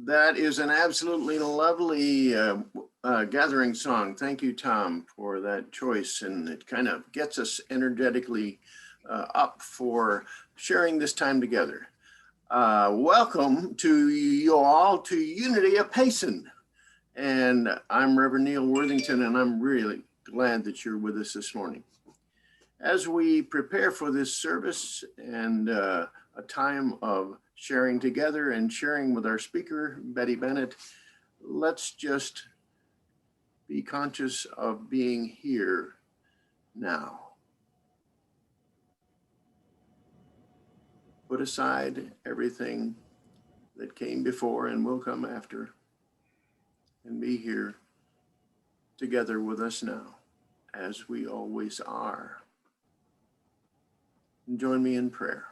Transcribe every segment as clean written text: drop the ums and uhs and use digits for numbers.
That is an absolutely lovely gathering song. Thank you, Tom, for that choice. And it kind of gets us energetically up for sharing this time together. Welcome to you all to Unity of Payson. And I'm Reverend Neil Worthington, and I'm really glad that you're with us this morning. As we prepare for this service and a time of sharing together and sharing with our speaker, Betty Bennett, let's just be conscious of being here now. Put aside everything that came before and will come after, and be here together with us now, as we always are. And join me in prayer.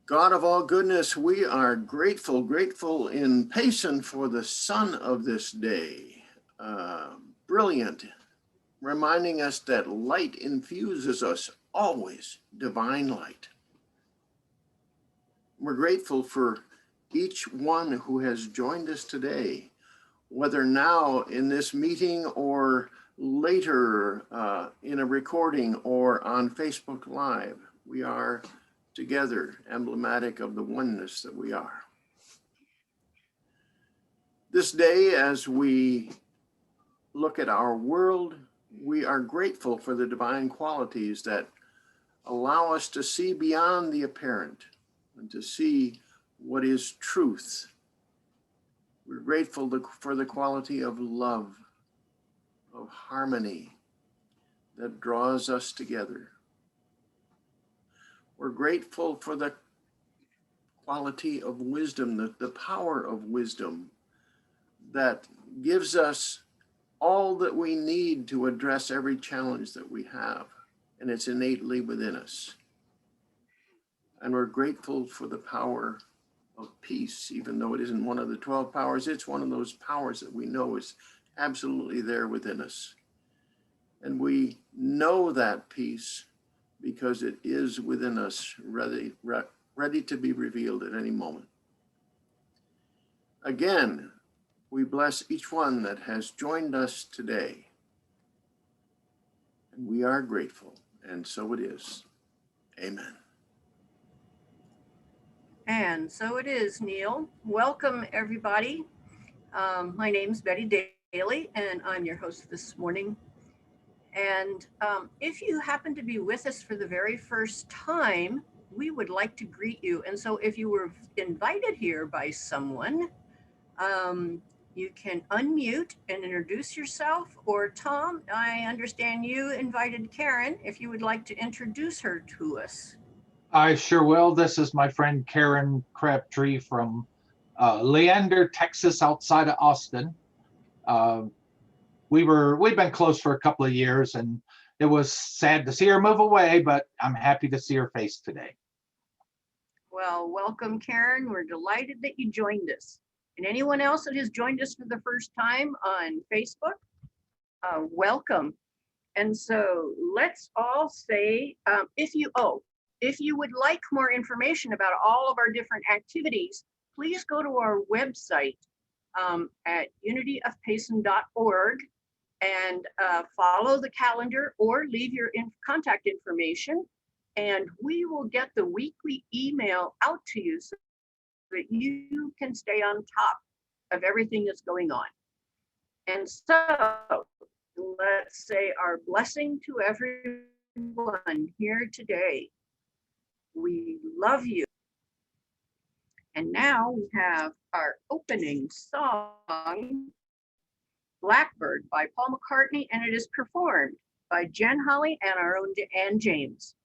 God of all goodness, we are grateful in Payson for the sun of this day. Brilliant, reminding us that light infuses us always, divine light. We're grateful for each one who has joined us today, whether now in this meeting or later in a recording or on Facebook Live. We are together, emblematic of the oneness that we are. This day, as we look at our world, we are grateful for the divine qualities that allow us to see beyond the apparent and to see what is truth. We're grateful for the quality of love, of harmony that draws us together. We're grateful for the quality of wisdom, the power of wisdom that gives us all that we need to address every challenge that we have, and it's innately within us. And we're grateful for the power of peace, even though it isn't one of the 12 powers, it's one of those powers that we know is absolutely there within us. And we know that peace because it is within us, ready to be revealed at any moment. Again, we bless each one that has joined us today. And we are grateful, and so it is. Amen. And so it is, Neil. Welcome, everybody. My name's Betty Daly, and I'm your host this morning. And if you happen to be with us for the very first time, we would like to greet you. And so if you were invited here by someone, you can unmute and introduce yourself. Or Tom, I understand you invited Karen, if you would like to introduce her to us. I sure will. This is my friend Karen Crabtree from Leander, Texas, outside of Austin. We've been close for a couple of years, and it was sad to see her move away, but I'm happy to see her face today. Well, welcome, Karen. We're delighted that you joined us. And anyone else that has joined us for the first time on Facebook, welcome. And so let's all say, if you would like more information about all of our different activities, please go to our website at unityofpayson.org and follow the calendar or leave your contact information, and we will get the weekly email out to you so that you can stay on top of everything that's going on. And so let's say our blessing to everyone here today. We love you. And now we have our opening song, Blackbird by Paul McCartney, and it is performed by Jen Holly and our own Ann James.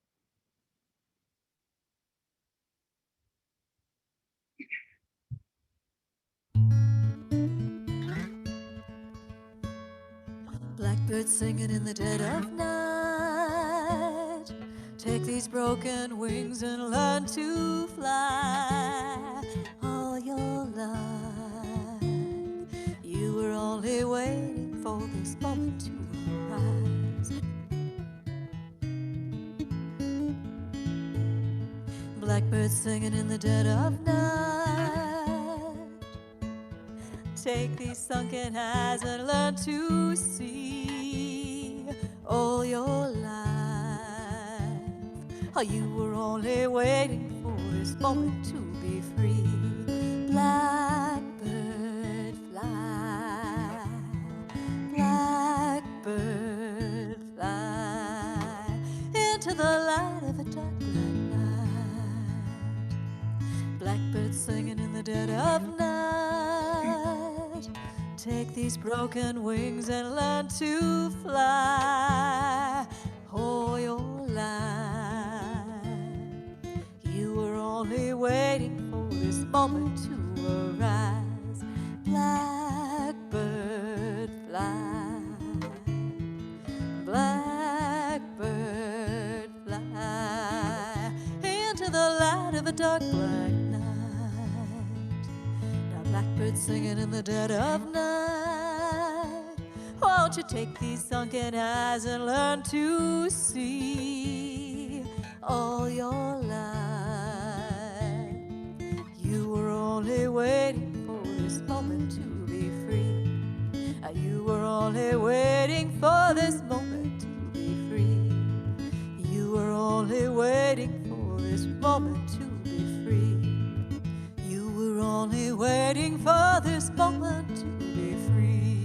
Blackbird singing in the dead of night. Take these broken wings and learn to fly. All your life, you were only waiting for this moment to arise. blackbird singing in the dead of night. Take these sunken eyes and learn to see all your life. Oh, you were only waiting for this moment to be free. Blackbird fly, blackbird fly into the light of a dark black night. Blackbird singing in the dead of night. Take these broken wings and learn to fly all your life. You were only waiting for this moment to arise. Blackbird fly, blackbird fly into the light of a dark black night. Now blackbird singing in the dead of night. Won't you take these sunken eyes and learn to see all your life? You were only waiting for this moment to be free. You were only waiting for this moment to be free. You were only waiting for this moment to be free. You were only waiting for this moment to be free.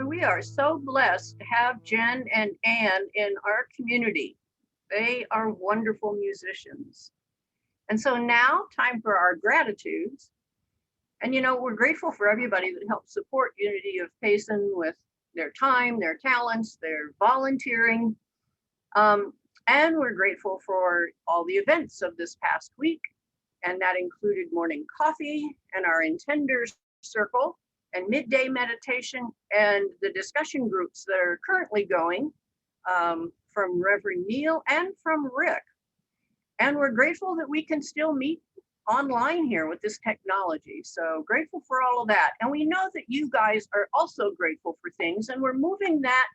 We are so blessed to have Jen and Ann in our community. They are wonderful musicians. And so now, time for our gratitudes. And we're grateful for everybody that helps support Unity of Payson with their time, their talents, their volunteering. And we're grateful for all the events of this past week. And that included morning coffee and our intenders circle and midday meditation and the discussion groups that are currently going from Reverend Neil and from Rick. And we're grateful that we can still meet online here with this technology. So grateful for all of that. And we know that you guys are also grateful for things, and we're moving that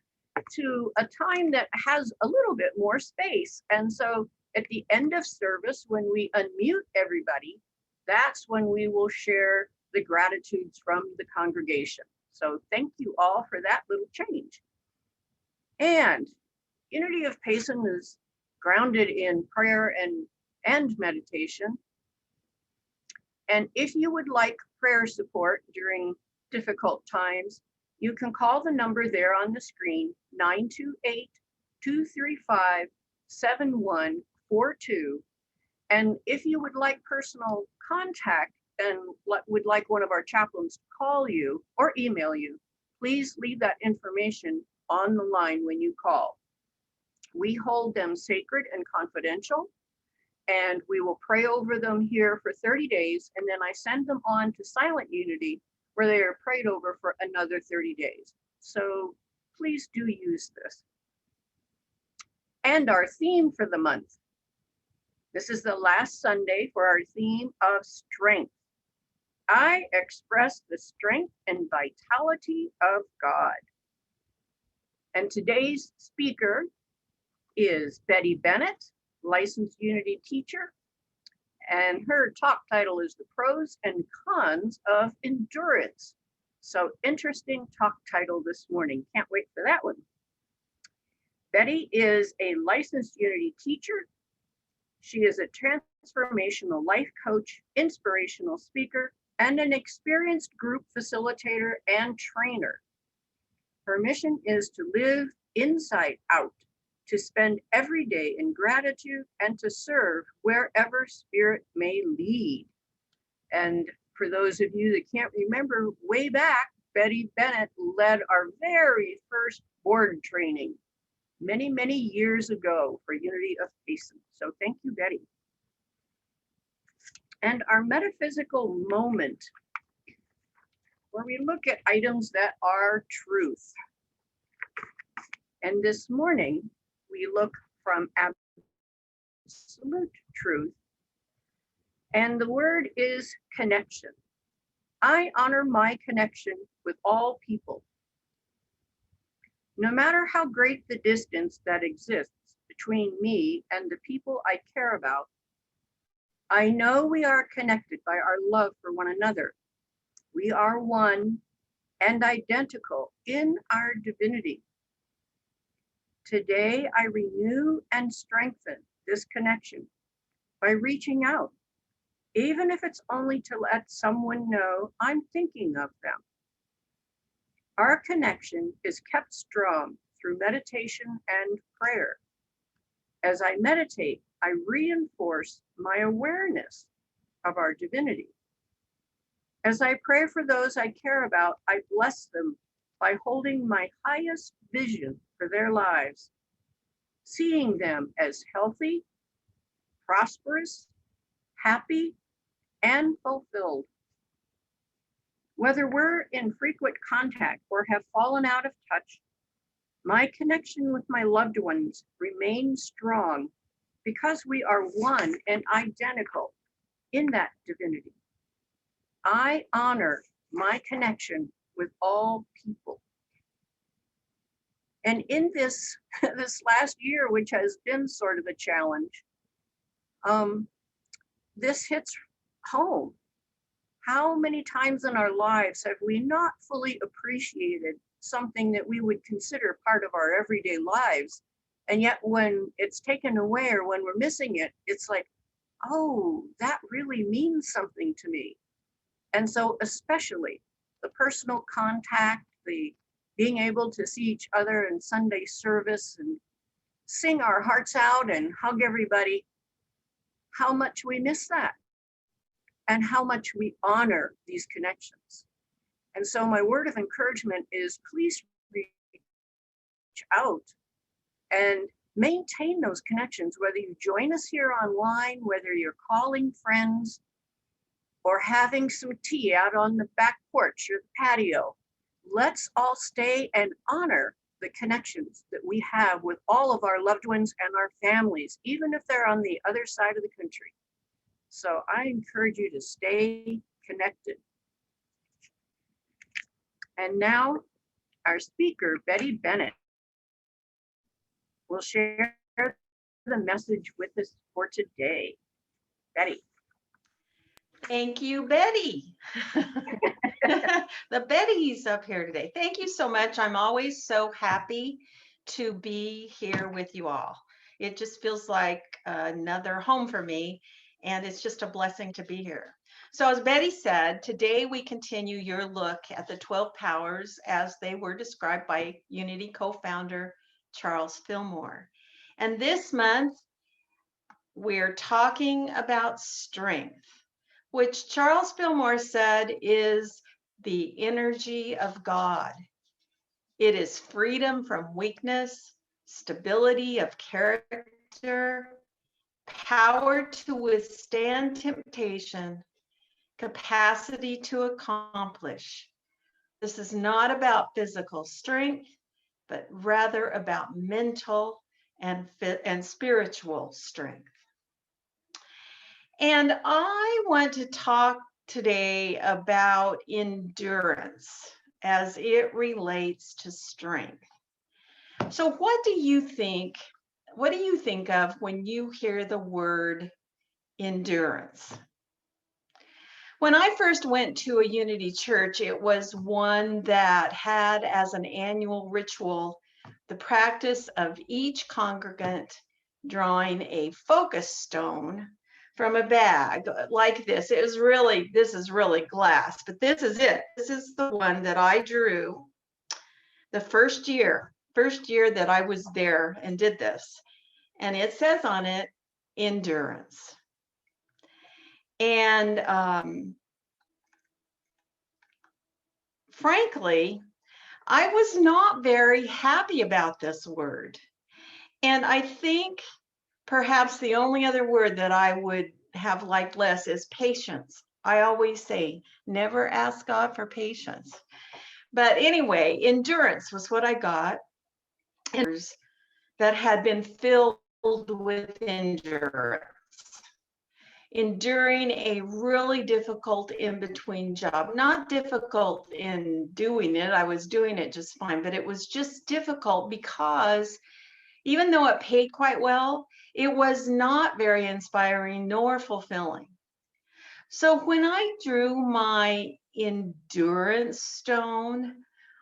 to a time that has a little bit more space. And so at the end of service, when we unmute everybody, that's when we will share the gratitudes from the congregation. So thank you all for that little change. And Unity of Payson is grounded in prayer and meditation. And if you would like prayer support during difficult times, you can call the number there on the screen, 928-235-7142. And if you would like personal contact and would like one of our chaplains to call you or email you, please leave that information on the line when you call. We hold them sacred and confidential, and we will pray over them here for 30 days, and then I send them on to Silent Unity, where they are prayed over for another 30 days. So please do use this. And our theme for the month. This is the last Sunday for our theme of strength. I express the strength and vitality of God. And today's speaker is Betty Bennett, licensed Unity teacher, and her talk title is The Pros and Cons of Endurance. So interesting talk title this morning. Can't wait for that one. Betty is a licensed Unity teacher. She is a transformational life coach, inspirational speaker, and an experienced group facilitator and trainer. Her mission is to live inside out, to spend every day in gratitude, and to serve wherever spirit may lead. And for those of you that can't remember, way back, Betty Bennett led our very first board training many, many years ago for Unity of Payson. So thank you, Betty. And our metaphysical moment, where we look at items that are truth. And this morning, we look from absolute truth. And the word is connection. I honor my connection with all people. No matter how great the distance that exists between me and the people I care about. I know we are connected by our love for one another. We are one and identical in our divinity. Today, I renew and strengthen this connection by reaching out, even if it's only to let someone know I'm thinking of them. Our connection is kept strong through meditation and prayer. As I meditate, I reinforce my awareness of our divinity. As I pray for those I care about, I bless them by holding my highest vision for their lives, seeing them as healthy, prosperous, happy, and fulfilled. Whether we're in frequent contact or have fallen out of touch, my connection with my loved ones remains strong because we are one and identical in that divinity. I honor my connection with all people. And in this last year, which has been sort of a challenge, this hits home. How many times in our lives have we not fully appreciated something that we would consider part of our everyday lives? And yet when it's taken away or when we're missing it, it's like, oh, that really means something to me. And so especially the personal contact, the being able to see each other in Sunday service and sing our hearts out and hug everybody, how much we miss that and how much we honor these connections. And so my word of encouragement is please reach out and maintain those connections, whether you join us here online, whether you're calling friends or having some tea out on the back porch or the patio. Let's all stay and honor the connections that we have with all of our loved ones and our families, even if they're on the other side of the country. So I encourage you to stay connected. And now our speaker, Betty Bennett, will share the message with us for today. Betty. Thank you, Betty. The Betty's up here today. Thank you so much. I'm always so happy to be here with you all. It just feels like another home for me, and it's just a blessing to be here. So as Betty said, today we continue your look at the 12 powers as they were described by Unity co-founder Charles Fillmore. And this month, we're talking about strength, which Charles Fillmore said is the energy of God. It is freedom from weakness, stability of character, power to withstand temptation, capacity to accomplish. This is not about physical strength, but rather about mental and spiritual strength. And I want to talk today about endurance as it relates to strength. So what do you think of when you hear the word endurance? When I first went to a Unity church, it was one that had as an annual ritual the practice of each congregant drawing a focus stone from a bag like this. This is really glass, but this is it. This is the one that I drew the first year that I was there and did this. And it says on it, endurance. And frankly, I was not very happy about this word. And I think perhaps the only other word that I would have liked less is patience. I always say, never ask God for patience. But anyway, endurance was what I got. And that had been filled with endurance, enduring a really difficult in-between job. Not difficult in doing it, I was doing it just fine, but it was just difficult because Even though it paid quite well, it was not very inspiring nor fulfilling. So when I drew my endurance stone,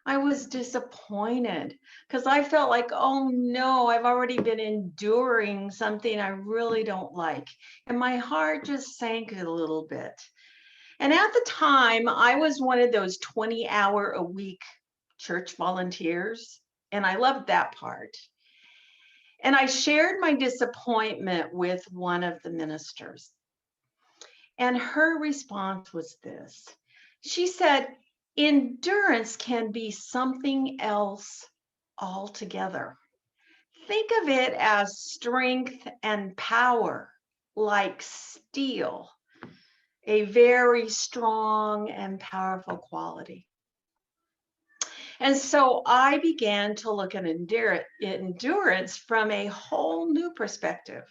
I was disappointed because I felt like, oh no, I've already been enduring something I really don't like. And my heart just sank a little bit. And at the time, I was one of those 20-hour-a-week church volunteers, and I loved that part. And I shared my disappointment with one of the ministers. And her response was this. She said, endurance can be something else altogether. Think of it as strength and power, like steel, a very strong and powerful quality. And so I began to look at endurance from a whole new perspective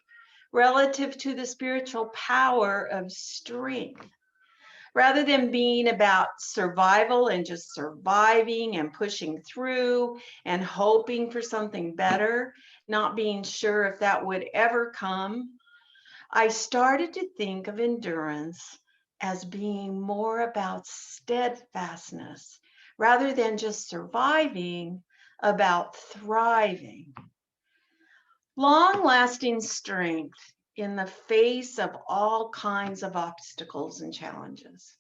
relative to the spiritual power of strength. Rather than being about survival and just surviving and pushing through and hoping for something better, not being sure if that would ever come, I started to think of endurance as being more about steadfastness rather than just surviving, about thriving. Long-lasting strength in the face of all kinds of obstacles and challenges.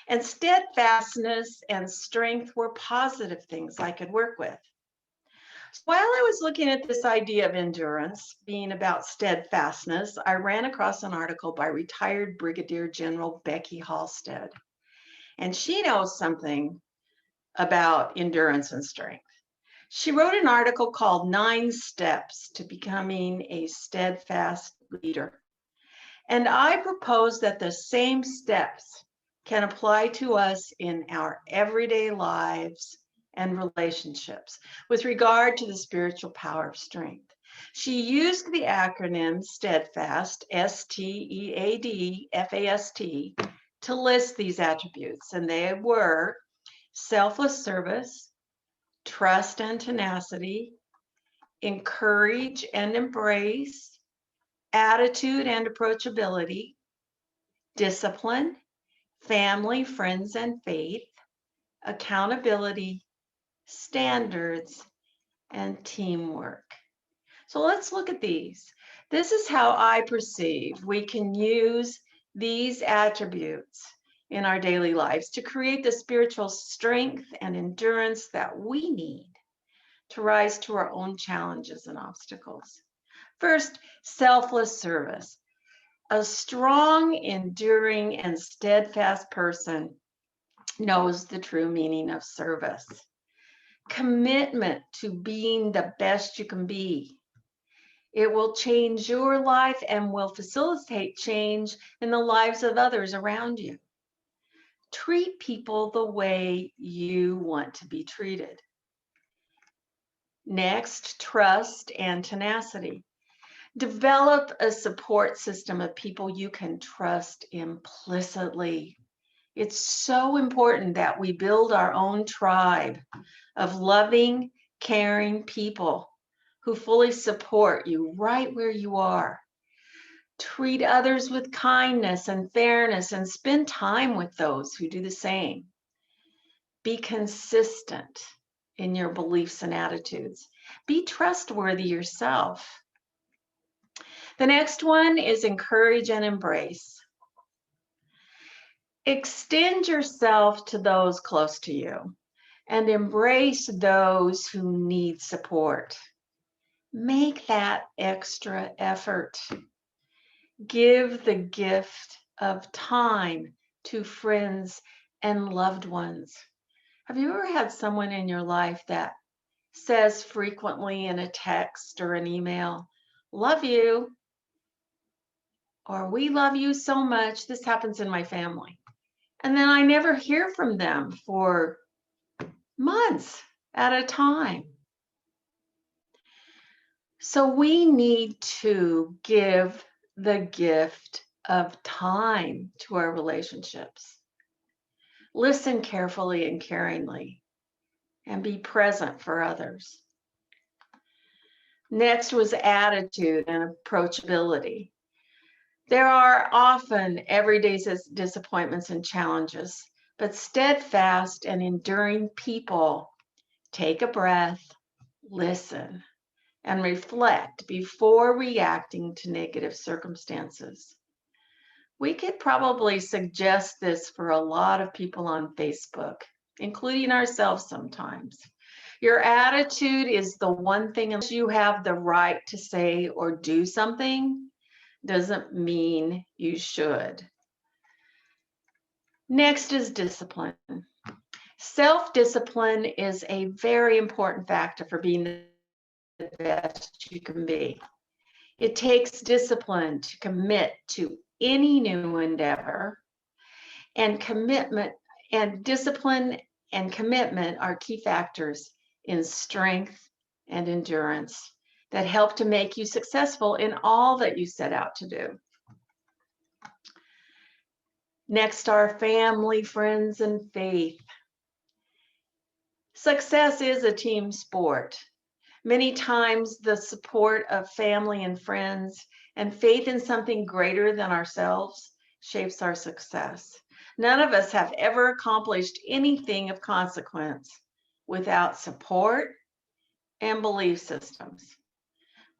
And steadfastness and strength were positive things I could work with. So while I was looking at this idea of endurance being about steadfastness, I ran across an article by retired Brigadier General Becky Halstead. And she knows something about endurance and strength. She wrote an article called 9 Steps to Becoming a Steadfast Leader. And I propose that the same steps can apply to us in our everyday lives and relationships with regard to the spiritual power of strength. She used the acronym STEADFAST, STEADFAST, to list these attributes, and they were selfless service, trust and tenacity, encourage and embrace, attitude and approachability, discipline, family, friends, and faith, accountability, standards, and teamwork. So let's look at these. This is how I perceive we can use these attributes in our daily lives to create the spiritual strength and endurance that we need to rise to our own challenges and obstacles. First, selfless service. A strong, enduring, and steadfast person knows the true meaning of service. Commitment to being the best you can be. It will change your life and will facilitate change in the lives of others around you. Treat people the way you want to be treated. Next, trust and tenacity. Develop a support system of people you can trust implicitly. It's so important that we build our own tribe of loving, caring people who fully support you right where you are. Treat others with kindness and fairness and spend time with those who do the same. Be consistent in your beliefs and attitudes. Be trustworthy yourself. The next one is encourage and embrace. Extend yourself to those close to you and embrace those who need support. Make that extra effort. Give the gift of time to friends and loved ones. Have you ever had someone in your life that says frequently in a text or an email, "Love you," or "We love you so much"? This happens in my family. And then I never hear from them for months at a time. So we need to give the gift of time to our relationships. Listen carefully and caringly, and be present for others. Next was attitude and approachability. There are often everyday disappointments and challenges, but steadfast and enduring people take a breath, listen, and reflect before reacting to negative circumstances. We could probably suggest this for a lot of people on Facebook, including ourselves sometimes. Your attitude is the one thing, unless you have the right to say or do something, doesn't mean you should. Next is discipline. Self-discipline is a very important factor for being the best you can be. It takes discipline to commit to any new endeavor, and commitment and discipline and commitment are key factors in strength and endurance that help to make you successful in all that you set out to do. Next are family, friends, and faith. Success is a team sport. Many times the support of family and friends and faith in something greater than ourselves shapes our success. None of us have ever accomplished anything of consequence without support and belief systems.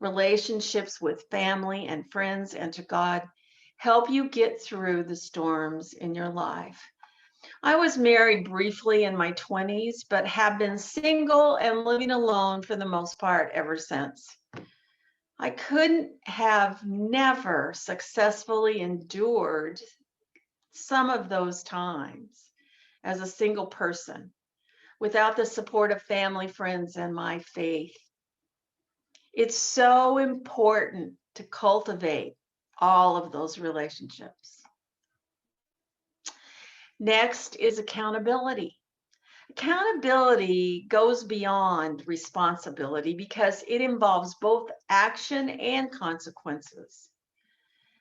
Relationships with family and friends and to God help you get through the storms in your life. I was married briefly in my 20s, but have been single and living alone for the most part ever since. I couldn't have never successfully endured some of those times as a single person without the support of family, friends, and my faith. It's so important to cultivate all of those relationships. Next is accountability. Accountability goes beyond responsibility because it involves both action and consequences.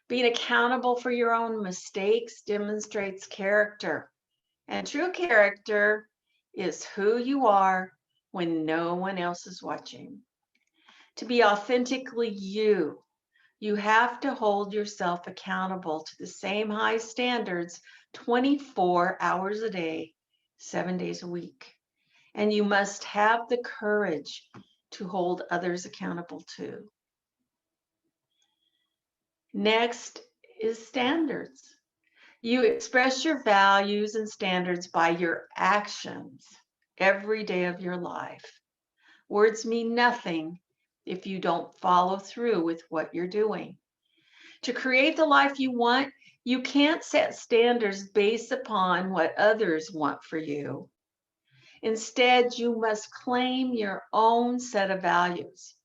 Being accountable for your own mistakes demonstrates character, and true character is who you are when no one else is watching. To be authentically you, you have to hold yourself accountable to the same high standards 24 hours a day, 7 days a week. And you must have the courage to hold others accountable too. Next is standards. You express your values and standards by your actions every day of your life. Words mean nothing if you don't follow through with what you're doing. To create the life you want, you can't set standards based upon what others want for you. Instead, you must claim your own set of values,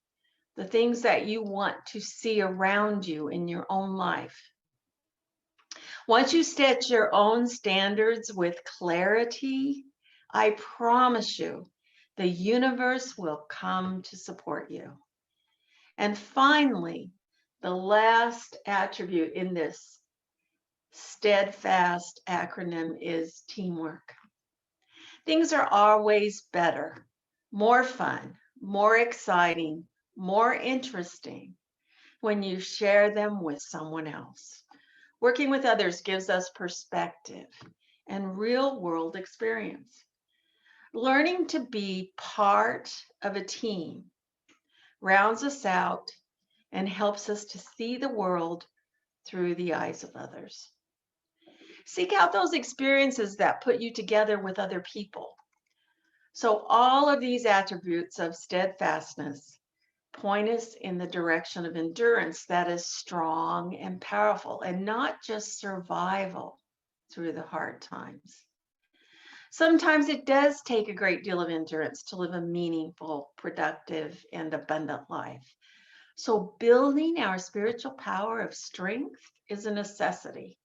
the things that you want to see around you in your own life. Once you set your own standards with clarity, I promise you, the universe will come to support you. And finally, the last attribute in this steadfast acronym is teamwork. Things are always better, more fun, more exciting, more interesting when you share them with someone else. Working with others gives us perspective and real-world experience. Learning to be part of a team rounds us out and helps us to see the world through the eyes of others. Seek out those experiences that put you together with other people. So all of these attributes of steadfastness point us in the direction of endurance that is strong and powerful, and not just survival through the hard times. Sometimes it does take a great deal of endurance to live a meaningful, productive, and abundant life. So building our spiritual power of strength is a necessity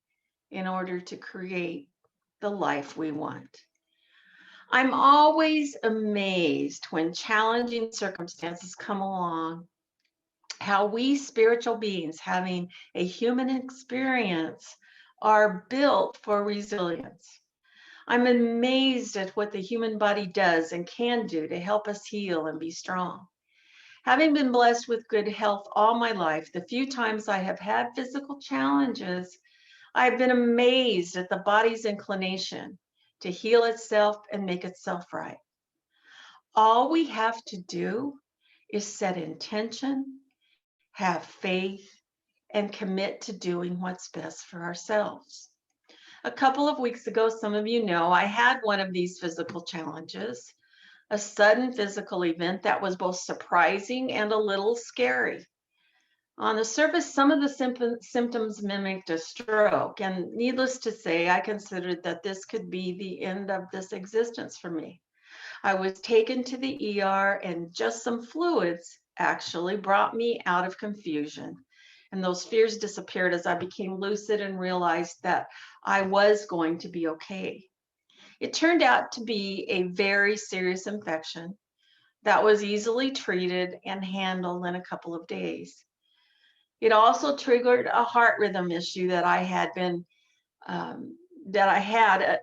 in order to create the life we want. I'm always amazed when challenging circumstances come along, how we spiritual beings having a human experience are built for resilience. I'm amazed at what the human body does and can do to help us heal and be strong. Having been blessed with good health all my life, the few times I have had physical challenges, I've been amazed at the body's inclination to heal itself and make itself right. All we have to do is set intention, have faith, and commit to doing what's best for ourselves. A couple of weeks ago, some of you know, I had one of these physical challenges, a sudden physical event that was both surprising and a little scary. On the surface, some of the symptoms mimicked a stroke, and needless to say, I considered that this could be the end of this existence for me. I was taken to the ER, and just some fluids actually brought me out of confusion. And those fears disappeared as I became lucid and realized that I was going to be okay. It turned out to be a very serious infection that was easily treated and handled in a couple of days. It also triggered a heart rhythm issue that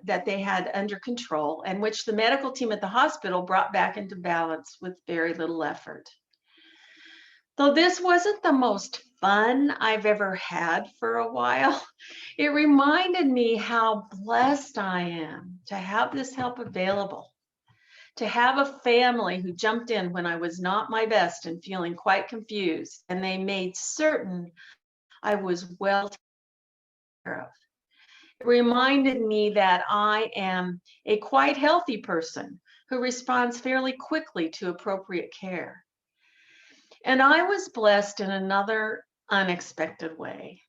that they had under control, and which the medical team at the hospital brought back into balance with very little effort. Though this wasn't the most fun I've ever had for a while, it reminded me how blessed I am to have this help available, to have a family who jumped in when I was not my best and feeling quite confused, and they made certain I was well taken care of. It reminded me that I am a quite healthy person who responds fairly quickly to appropriate care. And I was blessed in another unexpected way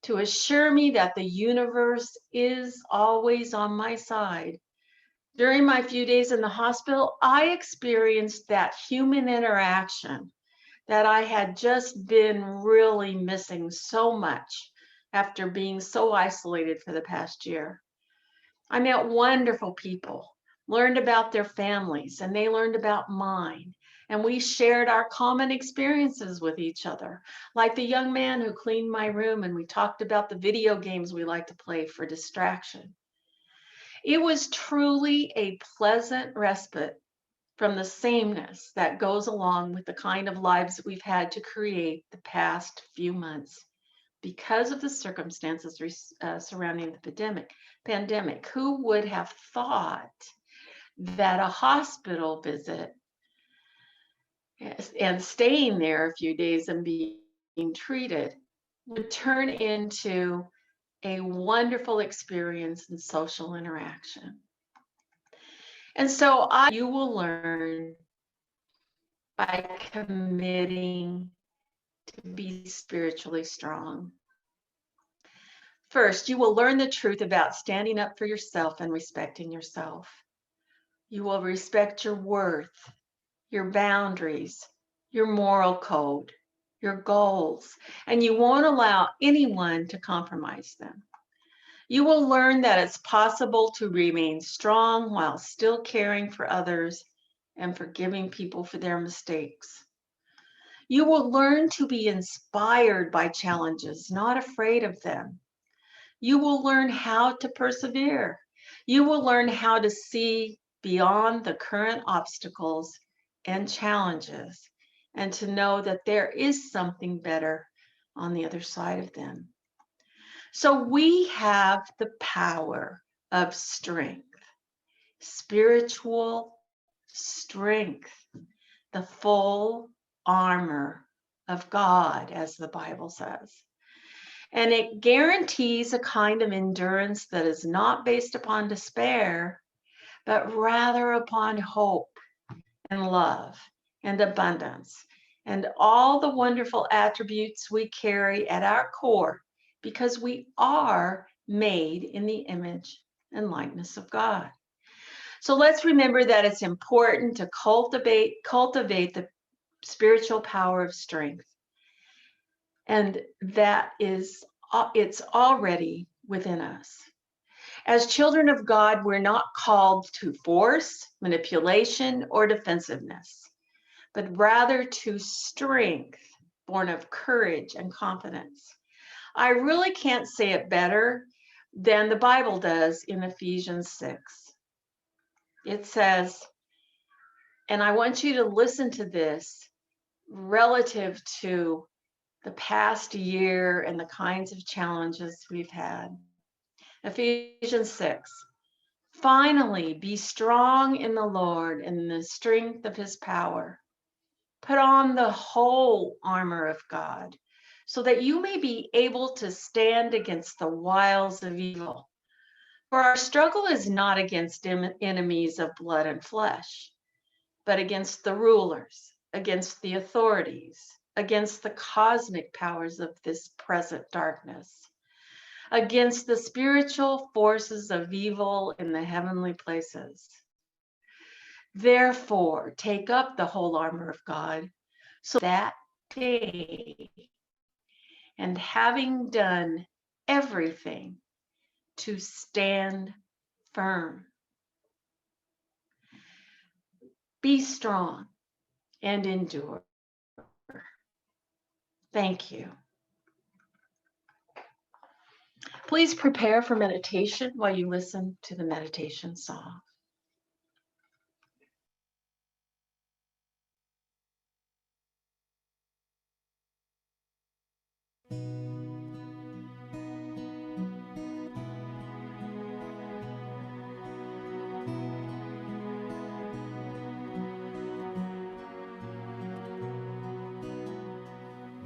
to assure me that the universe is always on my side. During my few days in the hospital, I experienced that human interaction that I had just been really missing so much after being so isolated for the past year. I met wonderful people, learned about their families, and they learned about mine. And we shared our common experiences with each other, like the young man who cleaned my room, and we talked about the video games we like to play for distraction. It was truly a pleasant respite from the sameness that goes along with the kind of lives we've had to create the past few months because of the circumstances surrounding the pandemic. Who would have thought that a hospital visit and staying there a few days and being treated would turn into a wonderful experience in social interaction? And so you will learn by committing to be spiritually strong. First, you will learn the truth about standing up for yourself and respecting yourself. You will respect your worth, your boundaries, your moral code, your goals, and you won't allow anyone to compromise them. You will learn that it's possible to remain strong while still caring for others and forgiving people for their mistakes. You will learn to be inspired by challenges, not afraid of them. You will learn how to persevere. You will learn how to see beyond the current obstacles and challenges and to know that there is something better on the other side of them. So we have the power of strength, spiritual strength, the full armor of God, as the Bible says. And it guarantees a kind of endurance that is not based upon despair, but rather upon hope and love and abundance and all the wonderful attributes we carry at our core, because we are made in the image and likeness of God. So let's remember that it's important to cultivate the spiritual power of strength. And that is, it's already within us. As children of God, we're not called to force, manipulation, or defensiveness, but rather to strength born of courage and confidence. I really can't say it better than the Bible does in Ephesians 6. It says, and I want you to listen to this relative to the past year and the kinds of challenges we've had. Ephesians 6. Finally, be strong in the Lord and in the strength of his power. Put on the whole armor of God, so that you may be able to stand against the wiles of evil. For our struggle is not against enemies of blood and flesh, but against the rulers, against the authorities, against the cosmic powers of this present darkness, against the spiritual forces of evil in the heavenly places. Therefore, take up the whole armor of God, so that day, and having done everything, to stand firm. Be strong and endure. Thank you. Please prepare for meditation while you listen to the meditation song.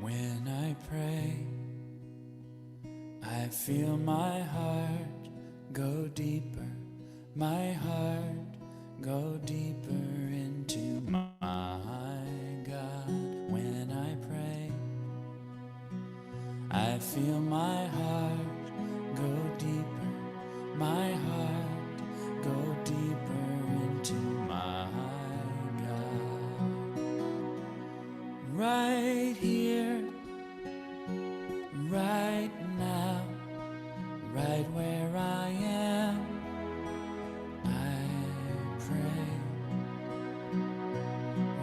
When I pray, I feel my heart go deeper, my heart go deeper into my God. When I pray, I feel my heart go deeper, my heart go deeper into my God. Right here, right now, right where I am, I pray.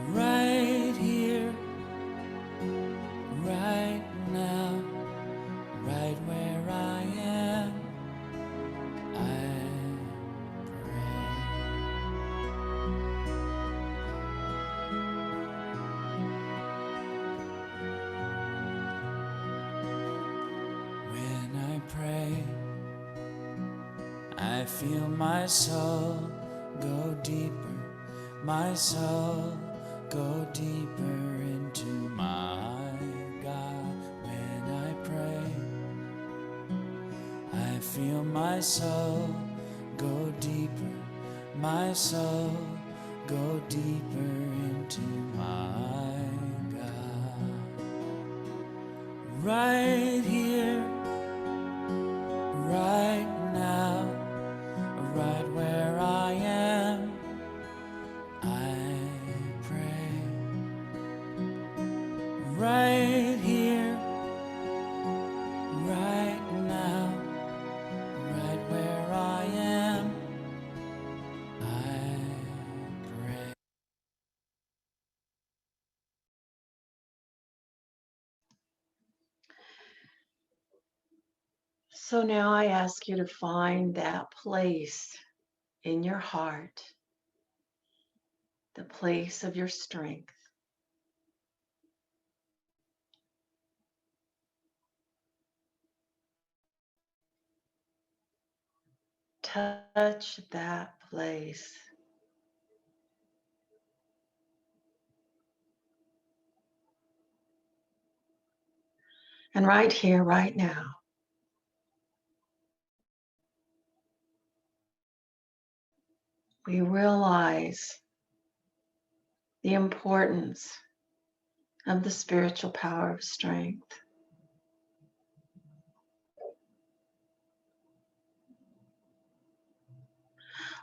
Right here, right now, right where I am, I pray. When I pray, I feel my soul go deeper, my soul go deeper into my God. When I pray, I feel my soul go deeper, my soul go deeper into my God. Right here, right now, right where I am, I pray. Right here, right now, right where I am, I pray. So now I ask you to find that place in your heart, the place of your strength. Touch that place. And right here, right now, we realize the importance of the spiritual power of strength.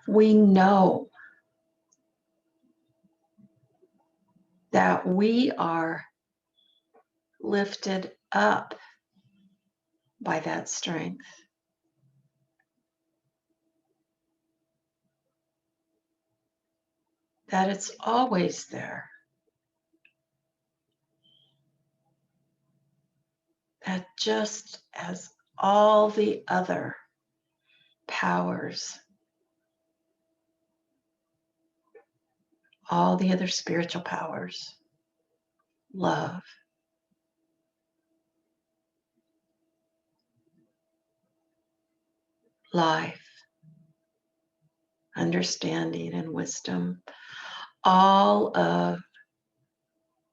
We know that we are lifted up by that strength. That it's always there. That just as all the other powers, all the other spiritual powers, love. Life, understanding, and wisdom, all of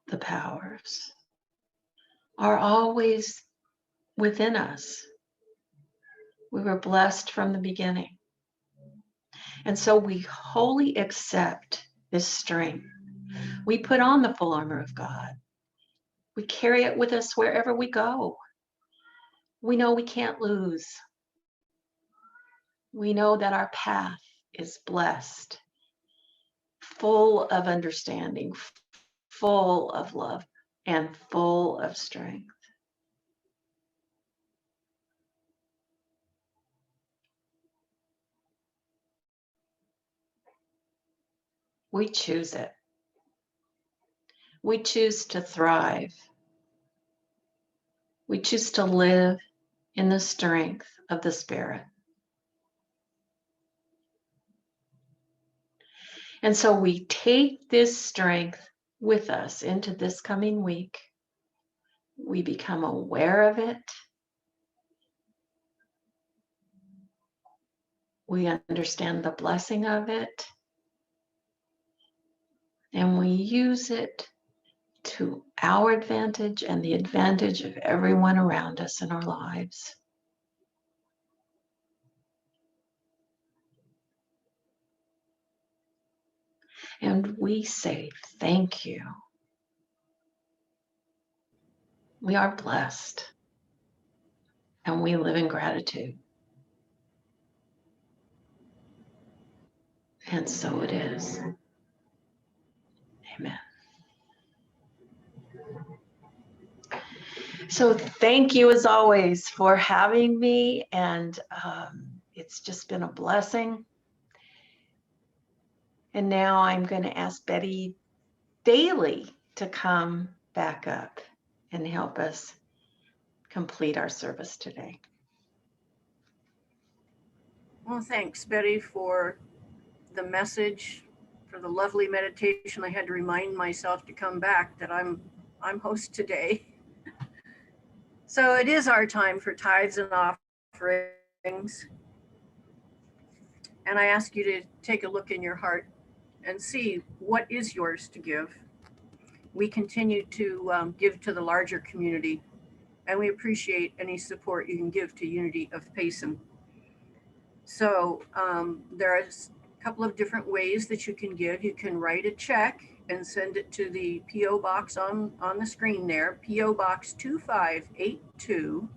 the powers are always within us. We were blessed from the beginning. And so we wholly accept this strength. We put on the full armor of God. We carry it with us wherever we go. We know we can't lose. We know that our path is blessed, full of understanding, full of love, and full of strength. We choose it. We choose to thrive. We choose to live in the strength of the Spirit. And so we take this strength with us into this coming week. We become aware of it. We understand the blessing of it. And we use it to our advantage and the advantage of everyone around us in our lives. And we say, thank you. We are blessed. And we live in gratitude. And so it is. Amen. So thank you as always for having me. And it's just been a blessing. And now I'm going to ask Betty Daly to come back up and help us complete our service today. Well, thanks, Betty, for the message, for the lovely meditation. I had to remind myself to come back that I'm host today. So it is our time for tithes and offerings. And I ask you to take a look in your heart and see what is yours to give. We continue to give to the larger community, and we appreciate any support you can give to Unity of Payson. So there's a couple of different ways that you can give. You can write a check and send it to the P.O. Box on the screen there, P.O. Box 2582,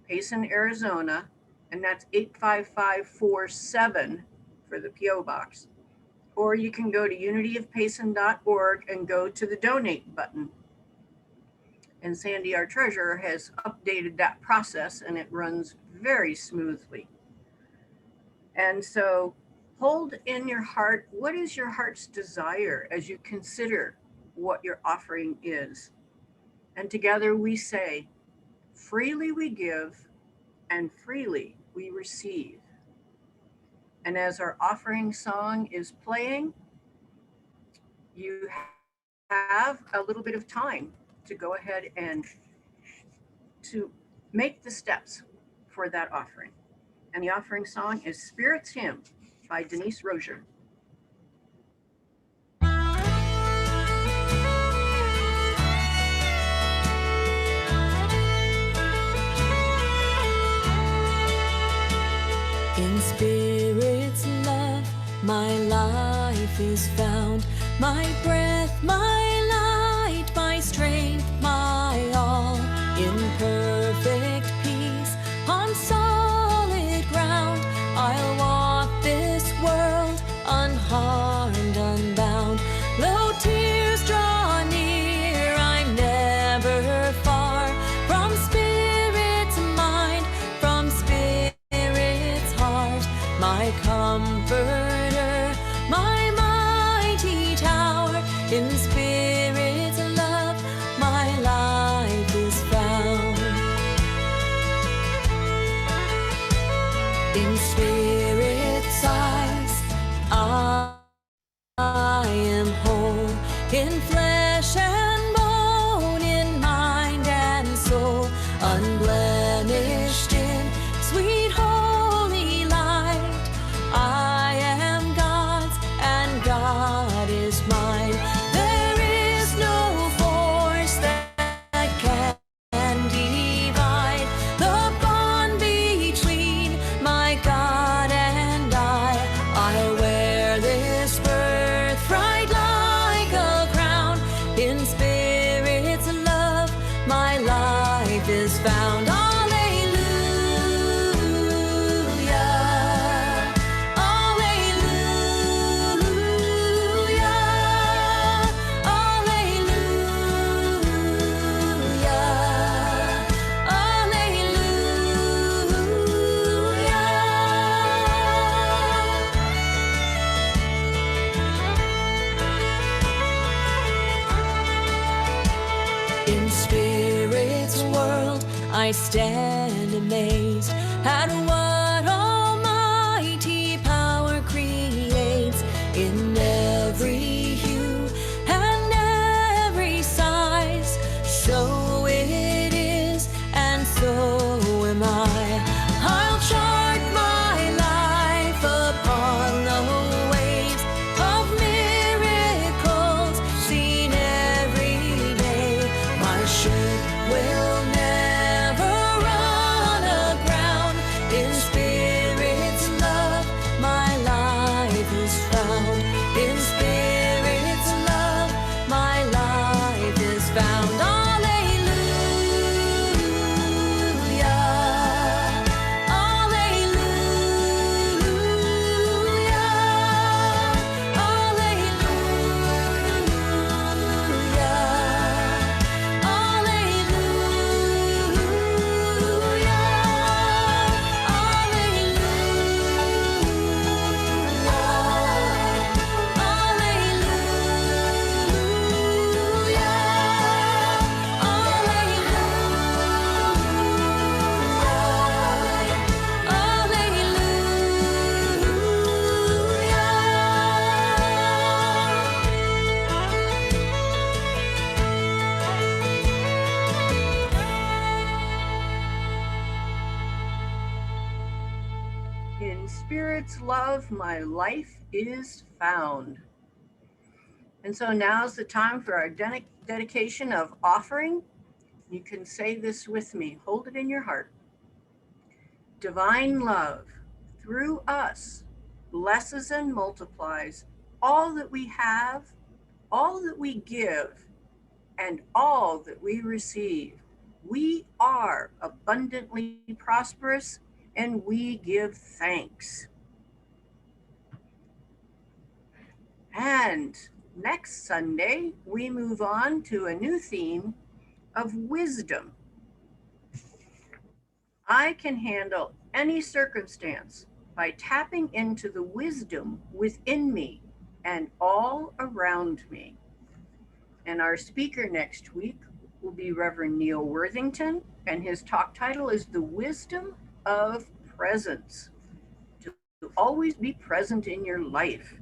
Payson, Arizona, and that's 85547 for the P.O. Box. Or you can go to unityofpayson.org and go to the donate button. And Sandy, our treasurer, has updated that process and it runs very smoothly. And so hold in your heart, what is your heart's desire as you consider what your offering is? And together we say, freely we give and freely we receive. And as our offering song is playing, you have a little bit of time to go ahead and to make the steps for that offering. And the offering song is Spirit's Hymn by Denise Rozier. In Spirit's love, my life is found, my breath, my light, my strength, my all. In perfect peace, on solid ground, I'll walk this world unharmed, unbound. Though tears draw near, I'm never far from Spirit's mind, from Spirit's heart, my comforter, my mighty tower. In Spirit's love, my life is found. In Spirit's eyes, I am whole. In flesh and bone, is found. Alleluia. Alleluia. In spirit's world, I stand amazed at what almighty power creates in every hue and every size. So it is, and so am I. I'll chart my life upon the waves of miracles seen every day. My ship will never run aground. In spirit's love, my life is found. In spirit's love, my life is found. Alleluia. Alleluia. In spirit's love, my life is found. And so now's the time for our dedication of offering. You can say this with me. Hold it in your heart. Divine love through us blesses and multiplies all that we have, all that we give, and all that we receive. We are abundantly prosperous, and we give thanks. And next Sunday, we move on to a new theme of wisdom. I can handle any circumstance by tapping into the wisdom within me and all around me. And our speaker next week will be Reverend Neil Worthington, and his talk title is The Wisdom of Presence. To always be present in your life.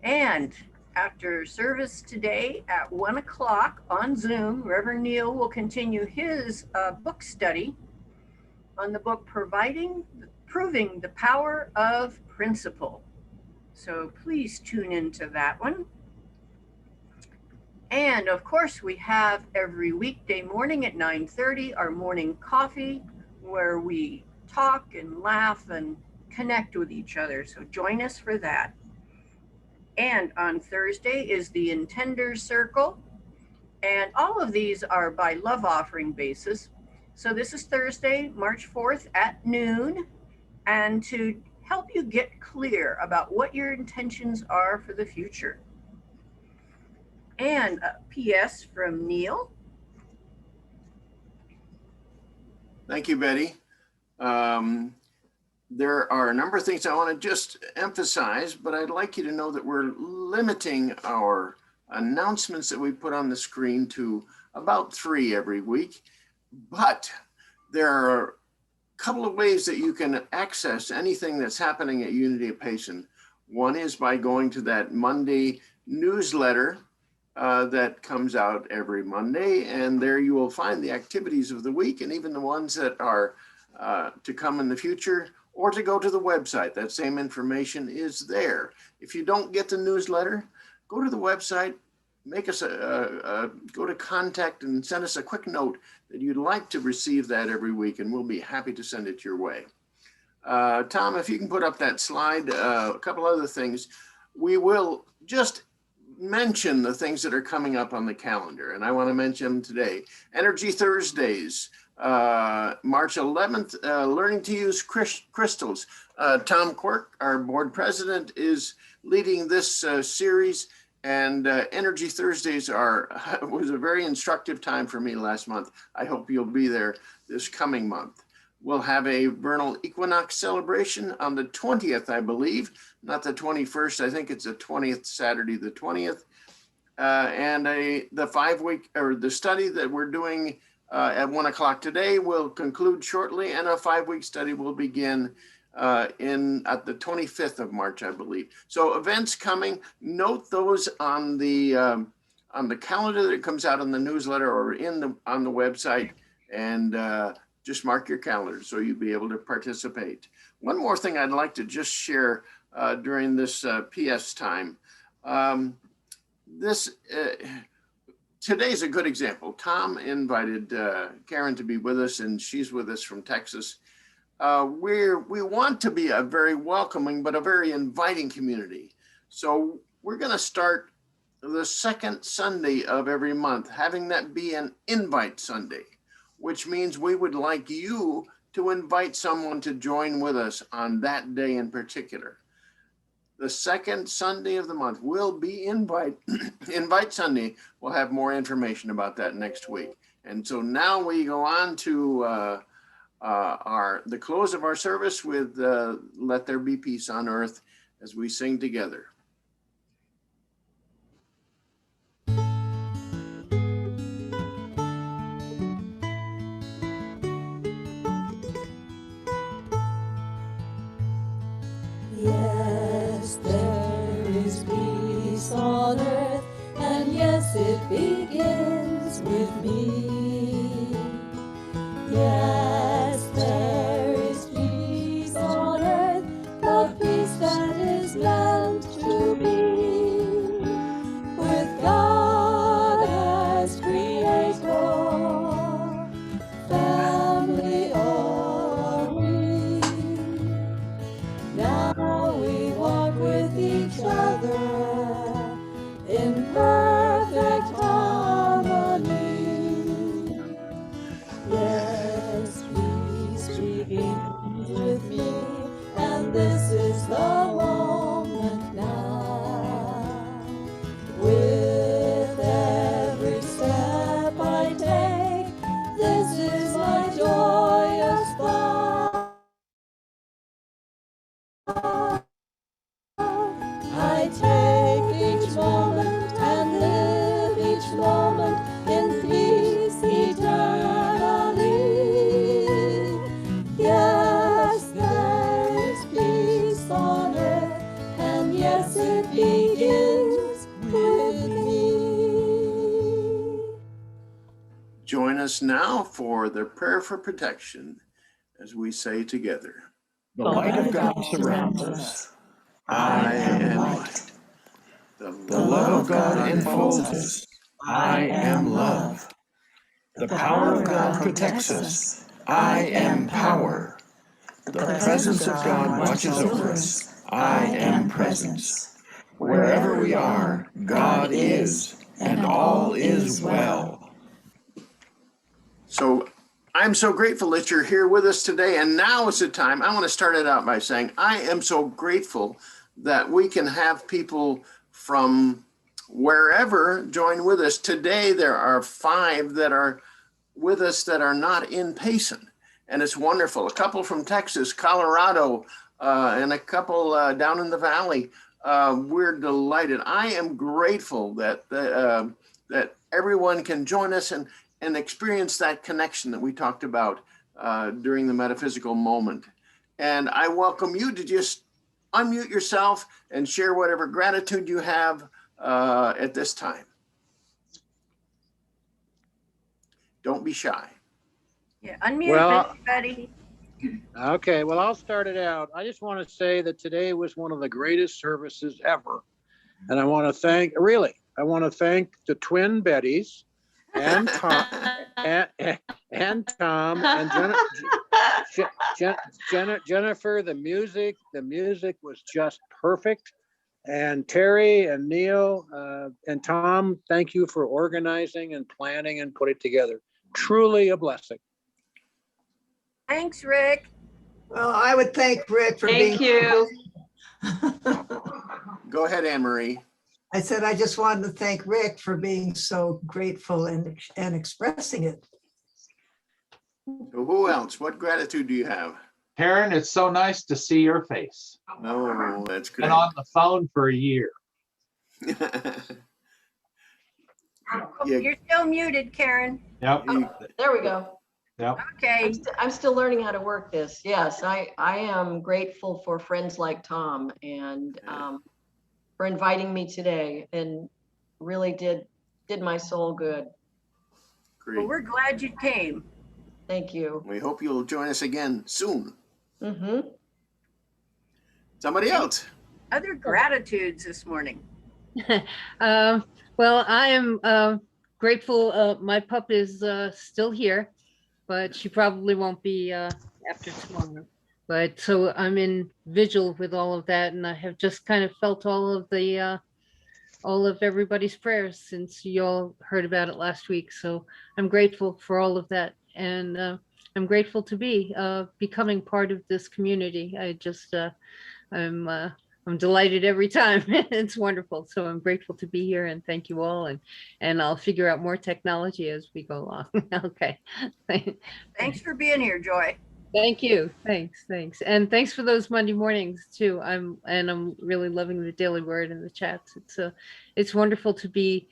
And after service today at 1 o'clock on Zoom, Reverend Neil will continue his book study on the book Proving the Power of Principle. So please tune into that one. And of course, we have every weekday morning at 9:30 our morning coffee, where we talk and laugh and connect with each other. So join us for that. And on Thursday is the Intender Circle. And all of these are by love offering basis. So this is Thursday, March 4th at noon. And to help you get clear about what your intentions are for the future. And a PS from Neil. Thank you, Betty. There are a number of things I want to just emphasize, but I'd like you to know that we're limiting our announcements that we put on the screen to about 3 every week. But there are a couple of ways that you can access anything that's happening at Unity of Payson. One is by going to that Monday newsletter that comes out every Monday, and there you will find the activities of the week and even the ones that are to come in the future, or to go to the website. That same information is there. If you don't get the newsletter, go to the website, make us go to contact and send us a quick note that you'd like to receive that every week, and we'll be happy to send it your way. Tom, if you can put up that slide, a couple other things. We will just mention the things that are coming up on the calendar, and I want to mention them today. Energy Thursdays, March 11th, learning to use crystals. Tom Quirk, our board president, is leading this series, and Energy Thursdays was a very instructive time for me last month. I hope you'll be there this coming month. We'll have a vernal equinox celebration on the 20th, I believe, not the 21st. I think it's the 20th, Saturday, the 20th. And the 5-week or the study that we're doing at 1 o'clock today will conclude shortly, and a 5-week study will begin at the 25th of March, I believe. So events coming. Note those on the calendar that comes out in the newsletter or on the website, and just mark your calendar so you'll be able to participate. One more thing I'd like to just share during this PS time. Today's a good example. Tom invited Karen to be with us, and she's with us from Texas. We want to be a very welcoming but a very inviting community. So we're going to start the second Sunday of every month, having that be an invite Sunday, which means we would like you to invite someone to join with us on that day in particular. The second Sunday of the month will be invite Sunday. We'll have more information about that next week. And so now we go on to the close of our service with Let There Be Peace on Earth as we sing together. Yes, there is peace on earth, and yes, it begins with me. Yes, there is peace on earth, the peace that is meant to be, with God as creator, family are we. Now we walk with each other in perfect harmony. Yes, peace begins with me, and this is the moment now. With every step I take, this is my joyous thought. I take each moment and live each moment in peace eternally. Yes, there is peace on earth, and yes, it begins with me. Join us now for the prayer for protection as we say together. The light of God surrounds us. I am light. The love of God enfolds us. I am love. The power of God protects us. I am power. The presence of God watches over us. I am presence. Wherever we are, God is, and all is well. So I'm so grateful that you're here with us today. And now is the time. I want to start it out by saying I am so grateful that we can have people from wherever join with us. Today, there are 5 that are with us that are not in Payson. And it's wonderful. A couple from Texas, Colorado, and a couple down in the valley. We're delighted. I am grateful that that everyone can join us and experience that connection that we talked about during the metaphysical moment. And I welcome you to just unmute yourself and share whatever gratitude you have at this time. Don't be shy. Yeah, unmute, Well, everybody. okay, well, I'll start it out. I just want to say that today was one of the greatest services ever. And I want to thank the twin Bettys and Tom and Tom and Jennifer. The music was just perfect. And Terry and Neil and Tom, thank you for organizing and planning and putting it together. Truly a blessing. Thanks, Rick. Well, I would thank Rick for being. Thank you. Go ahead, Anne Marie. I said, I just wanted to thank Rick for being so grateful and expressing it. So who else? What gratitude do you have? Karen, it's so nice to see your face. Oh, that's Been great. on the phone for a year. Oh, Yeah. you're still muted, Karen. Yep, There we go. yep. Okay. I'm still learning how to work this. Yes, I am grateful for friends like Tom and for inviting me today, and really did my soul good. Well, Great. we're glad you came. Thank you. We hope you'll join us again soon. Mm-hmm. Somebody else. Other gratitudes this morning. Well, I am grateful. My pup is still here, but she probably won't be after tomorrow. But so I'm in vigil with all of that, and I have just kind of felt all of everybody's prayers since you all heard about it last week. So I'm grateful for all of that, and I'm grateful to be becoming part of this community. I'm delighted every time. It's wonderful. So I'm grateful to be here, and thank you all. And I'll figure out more technology as we go along. Okay. Thanks for being here, Joy. Thank you. Thanks. And thanks for those Monday mornings too. I'm really loving the Daily Word and the chats. It's wonderful to be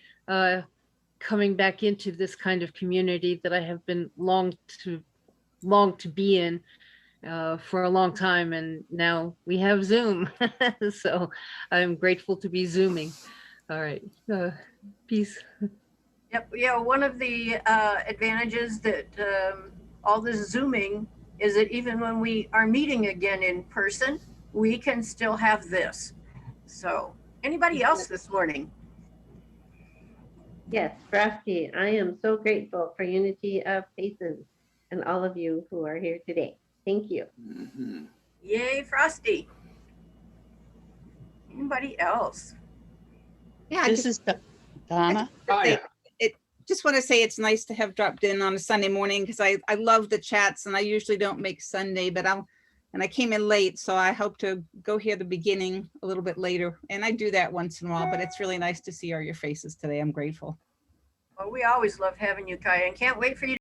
coming back into this kind of community that I have been long to be in for a long time, and now we have Zoom. So I'm grateful to be Zooming. All right. Peace. Yep. Yeah. One of the advantages that all this Zooming is that even when we are meeting again in person, we can still have this. So anybody else this morning? Yes, Frosty, I am so grateful for Unity of Faces and all of you who are here today. Thank you. Mm-hmm. Yay, Frosty. Anybody else? Yeah, This is Donna. just want to say it's nice to have dropped in on a Sunday morning because I love the chats and I usually don't make Sunday, but I came in late, so I hope to go hear the beginning a little bit later. And I do that once in a while, but it's really nice to see all your faces today. I'm grateful. Well, we always love having you, Kaya, and can't wait for you